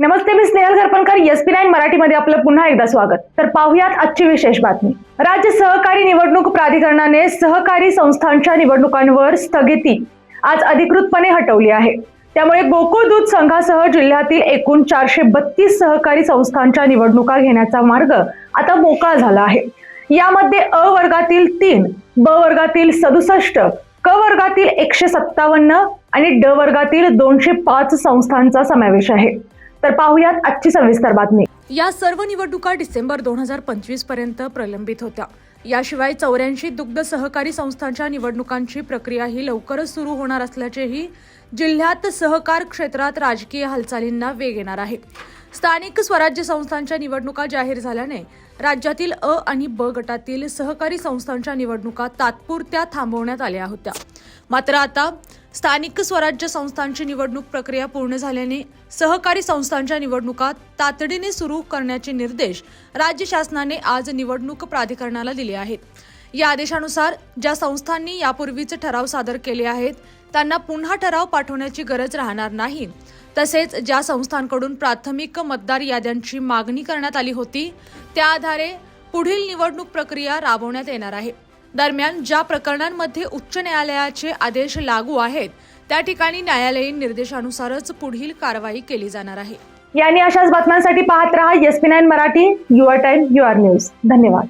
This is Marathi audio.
नमस्ते, मी स्नेहल घरपणकर. SP9 मराठीमध्ये आपलं पुन्हा एकदा स्वागत. तर पाहुयात आजची विशेष बातमी. राज्य सहकारी निवडणूक प्राधिकरणाने सहकारी संस्थांच्या निवडणुकांवर स्थगिती आज अधिकृतपणे हटवली आहे. त्यामुळे गोकुळ दूध संघासह जिल्ह्यातील एकूण 432 सहकारी संस्थांच्या निवडणुका घेण्याचा मार्ग आता मोकळा झाला आहे. यामध्ये अ वर्गातील 3, ब वर्गातील 67, क वर्गातील 157 आणि ड वर्गातील 205 संस्थांचा समावेश आहे. तर पाहुयात आजची सविस्तर बातमी. या सर्व निवडणुका डिसेंबर 2025 पर्यंत प्रलंबित होत्या. याशिवाय 84 दुग्ध सहकारी संस्थांच्या निवडणुकांची प्रक्रियाही लवकरच सुरू होणार असल्याचेही जिल्ह्यात सहकार क्षेत्रात राजकीय हालचालींना वेग येणार आहे. स्थानिक स्वराज्य संस्थांच्या निवडणुका जाहीर झाल्याने राज्यातील अ आणि ब गटातील सहकारी संस्थांच्या निवडणुका तात्पुरत्या थांबवण्यात आल्या होत्या. मात्र आता स्थानिक स्वराज्य संस्थांची निवडणूक प्रक्रिया पूर्ण झाल्याने सहकारी संस्थांच्या निवडणुका तातडीने सुरू करण्याचे निर्देश राज्य शासनाने आज निवडणूक प्राधिकरणाला दिले आहेत. या आदेशानुसार ज्या संस्थांनी यापूर्वीच ठराव सादर केले आहेत त्यांना पुन्हा ठराव पाठवण्याची गरज राहणार नाही. तसेच ज्या संस्थांकडून प्राथमिक मतदार याद्यांची मागणी करण्यात आली होती त्या आधारे पुढील निवडणूक प्रक्रिया राबवण्यात येणार आहे. दरम्यान ज्या प्रकरणांमध्ये उच्च न्यायालयाचे आदेश लागू आहेत त्या ठिकाणी न्यायालयीन निर्देशानुसारच पुढील कारवाई केली जाणार आहे. यांनी अशाच बातम्यांसाठी पाहत रहा SP9 Marathi. Your time, your news. धन्यवाद.